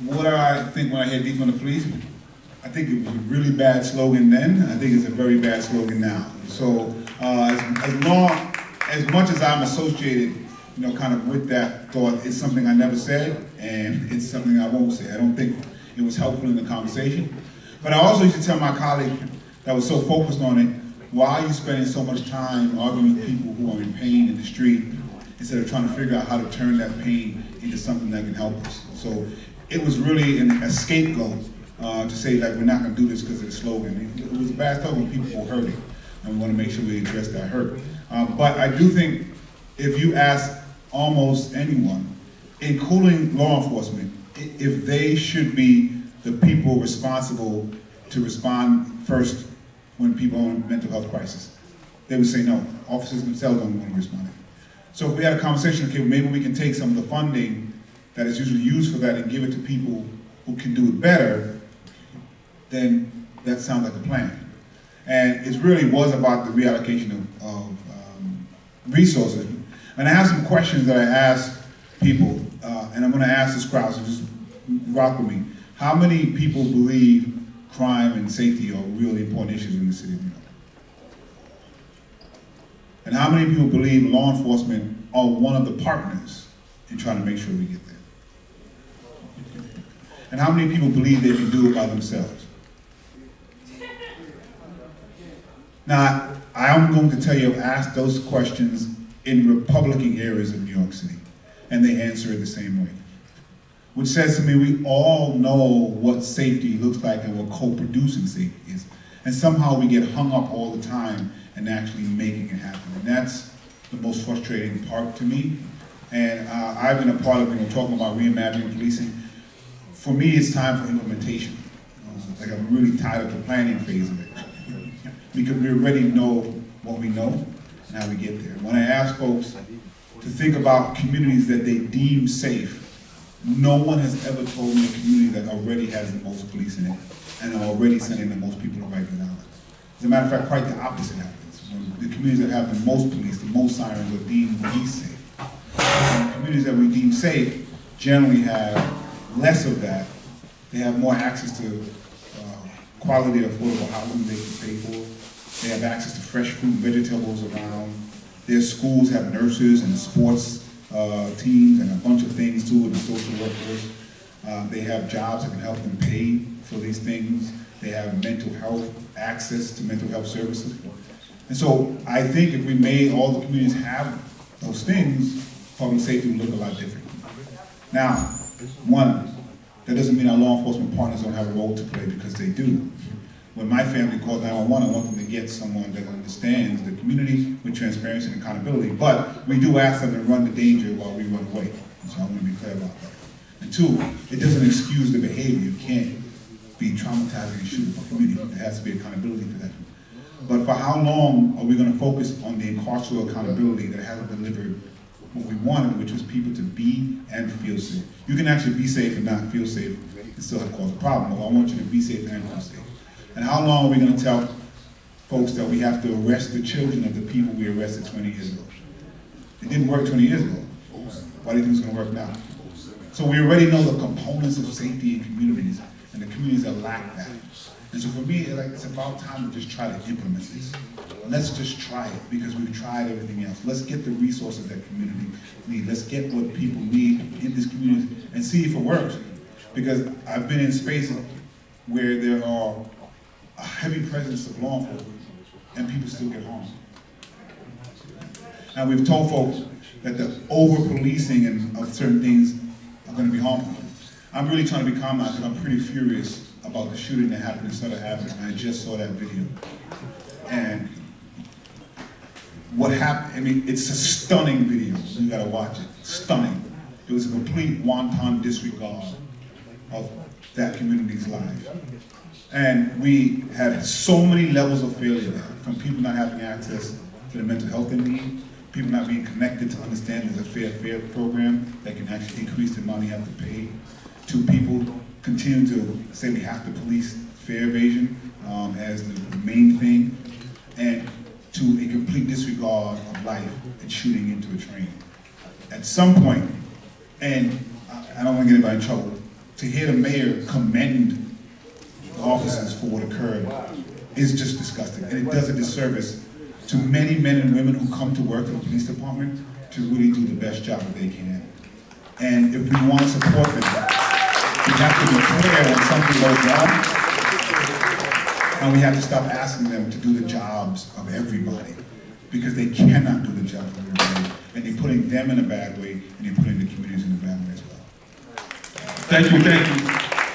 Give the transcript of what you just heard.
what do I think when I hear defund the police? I think it was a really bad slogan then. I think it's a very bad slogan now. So as much as I'm associated, kind of with that thought, it's something I never said, and it's something I won't say. I don't think it was helpful in the conversation. But I also used to tell my colleague that was so focused on it, why are you spending so much time arguing with people who are in pain in the street instead of trying to figure out how to turn that pain into something that can help us? So it was really a scapegoat to say, like, we're not going to do this because of the slogan. It was a bad thought when people were hurting, and we want to make sure we address that hurt. But I do think if you ask almost anyone, including law enforcement, if they should be the people responsible to respond first when people are in a mental health crisis, they would say no. Officers themselves don't want to respond. So if we had a conversation, okay, maybe we can take some of the funding that is usually used for that and give it to people who can do it better, then that sounds like a plan. And it really was about the reallocation of resources. And I have some questions that I asked people, and I'm going to ask this crowd, so just rock with me. How many people believe crime and safety are really important issues in the city of New York? And how many people believe law enforcement are one of the partners in trying to make sure we get there? And how many people believe they can do it by themselves? Now, I'm going to tell you, I've asked those questions in Republican areas of New York City, and they answer it the same way. Which says to me, we all know what safety looks like and what co-producing safety is. And somehow we get hung up all the time in actually making it happen. And that's the most frustrating part to me. And I've been a part of, talking about reimagining policing. For me, it's time for implementation. Like, I'm really tired of the planning phase of it. Because we already know what we know and how we get there. When I ask folks to think about communities that they deem safe, no one has ever told me a community that already has the most police in it and are already sending the most people to Rikers Island. As a matter of fact, quite the opposite happens. When the communities that have the most police, the most sirens, are deemed least safe. And the communities that we deem safe generally have less of that. They have more access to quality affordable housing they can pay for. They have access to fresh fruit and vegetables around. Their schools have nurses and sports teams and a bunch of things too, and the social workers. They have jobs that can help them pay for these things. They have mental health, access to mental health services. And so I think if we made all the communities have those things, public safety would look a lot different. Now, one, that doesn't mean our law enforcement partners don't have a role to play, because they do. When my family calls 911, I want them to get someone that understands the community with transparency and accountability. But we do ask them to run the danger while we run away. So I want to be clear about that. And two, it doesn't excuse the behavior. You can't be traumatizing and shoot up a community. There has to be accountability for that. But for how long are we going to focus on the carceral accountability that hasn't delivered what we wanted, which was people to be and feel safe? You can actually be safe and not feel safe and still have caused a problem. Well, I want you to be safe and feel safe. And how long are we going to tell folks that we have to arrest the children of the people we arrested 20 years ago? It didn't work 20 years ago. Why do you think it's going to work now? So we already know the components of safety in communities, and the communities that lack that. And so for me, it's about time to just try to implement this. Let's just try it, because we've tried everything else. Let's get the resources that community need. Let's get what people need in this community and see if it works. Because I've been in spaces where there are a heavy presence of law enforcement and people still get harmed. Now, we've told folks that the over-policing of certain things are going to be harmful. I'm really trying to be calm now, because I'm pretty furious about the shooting that happened in Southern Avenue. I just saw that video. And what happened, I mean, it's a stunning video. You gotta watch it. Stunning. It was a complete wanton disregard of that community's life. And we had so many levels of failure there, from people not having access to the mental health they need, people not being connected to understand there's a fair fare program that can actually increase the amount you have to pay, to people continuing to say we have to police fare evasion as the main thing, and to a complete disregard of life and shooting into a train. At some point, and I don't want to get anybody in trouble, to hear the mayor commend the officers for what occurred is just disgusting. And it does a disservice to many men and women who come to work for the police department to really do the best job that they can. And if we want to support them, we have to be clear when something goes wrong, and we have to stop asking them to do the jobs of everybody, because they cannot do the job of everybody, and you're putting them in a bad way, and you're putting the communities in a bad way as well. Thank you, thank you.